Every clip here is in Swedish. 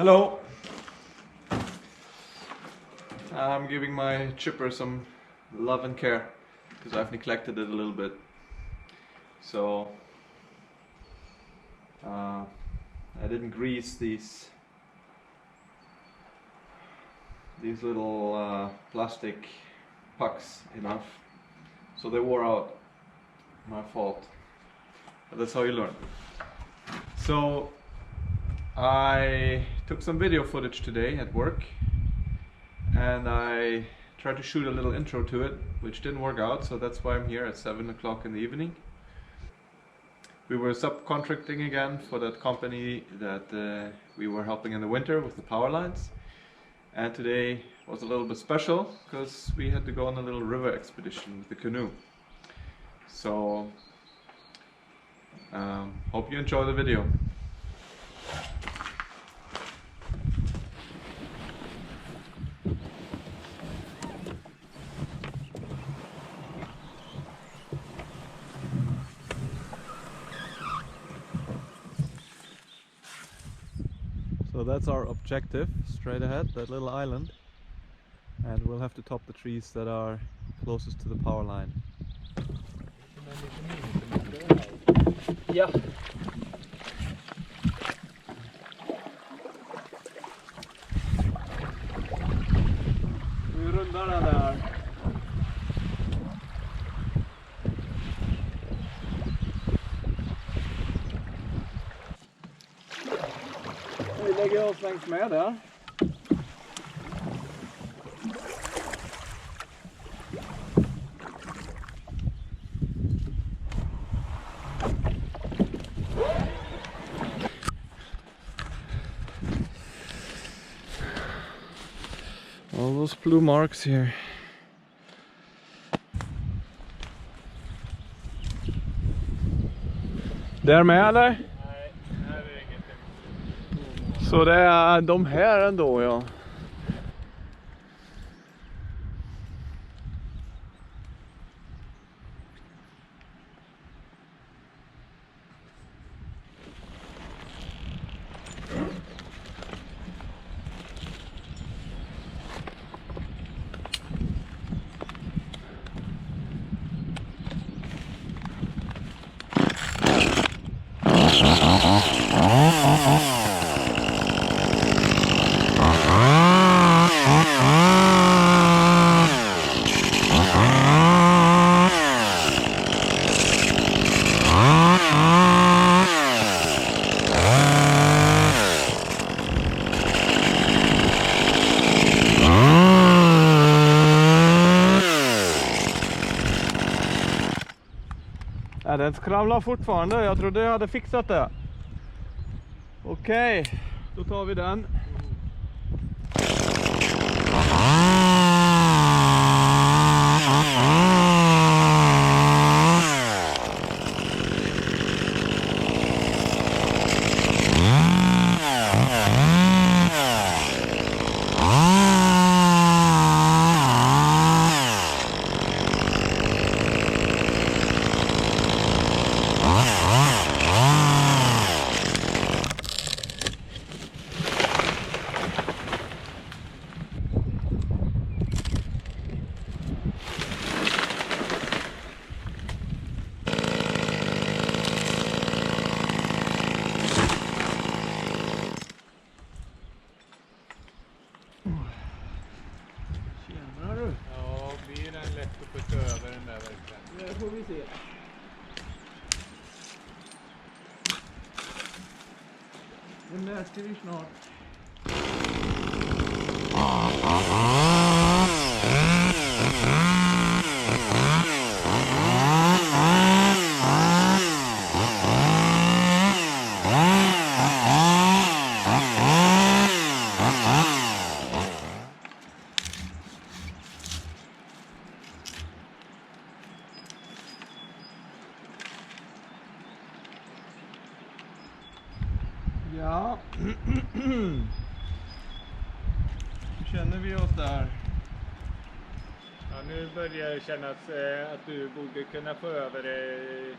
Hello! I'm giving my chipper some love and care because I've neglected it a little bit. So I didn't grease these little plastic pucks enough, so they wore out. My fault, but that's how you learn. So I took some video footage today at work and I tried to shoot a little intro to it, which didn't work out, so that's why I'm here at 7 o'clock in the evening. We were subcontracting again for that company that we were helping in the winter with the power lines, and today was a little bit special because we had to go on a little river expedition with the canoe. So hope you enjoy the video. So that's our objective, straight ahead, that little island, and we'll have to top the trees that are closest to the power line. Ja. Vi rundar den där. Vi lägger oss längs med där. All those blue marks here. Där med eller? Nej, här är ingenting. Så det är de här ändå, ja. Ja, den skramlar fortfarande. Jag trodde jag hade fixat det. Okej, då tar vi den. Det får vi se. Den läste vi snart. Ja, hur känner vi oss där? Ja, nu börjar det kännas att du borde kunna få över det.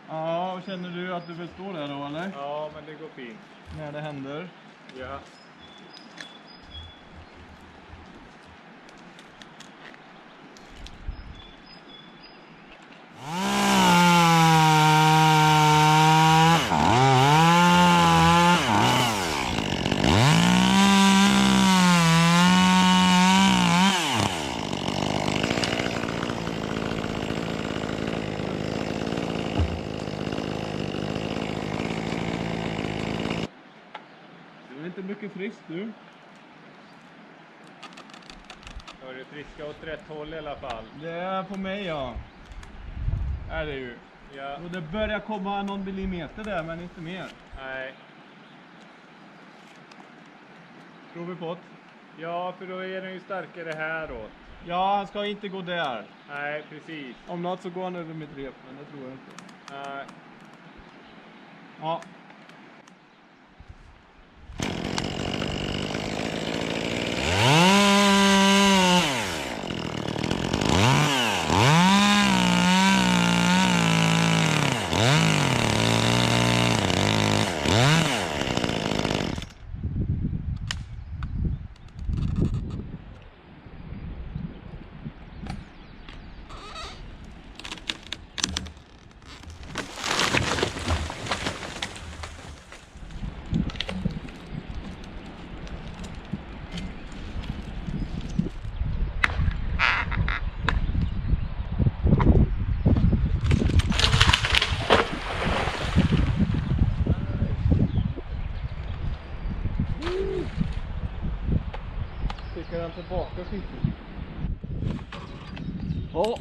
Ja, känner du att du vill stå där då eller? Ja, men det går fint. När det händer? Ja. mycket friskt du. Då är det friska åt rätt håll i alla fall. Det är på mig ja. Är det ju. Ja. Och det börjar komma någon millimeter där men inte mer. Nej. Tror vi på det? Ja, för då är den ju starkare här då. Ja, han ska inte gå där. Nej, precis. Om något så går han över mitt rep, men det tror jag inte. Nej. Ja. Sticker han tillbaka skiten? Ja.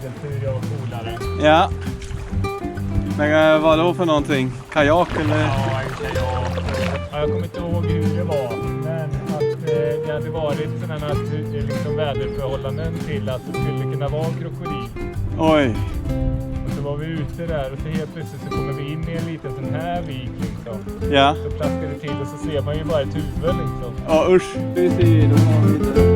segeltur jag var coolare. Ja. Men vad då för någonting? Kajak eller? Ja, en kajak. Ja, jag kommer inte ihåg hur det var. Men att det hade varit sådana liksom väderförhållanden till att det skulle kunna vara en krokodil. Oj. Och så var vi ute där och så helt plötsligt så kommer vi in i en liten sån här vik liksom. Ja. Så plaskar det till och så ser man ju bara ett huvud liksom. Ja, usch. Vi ser, då har vi det.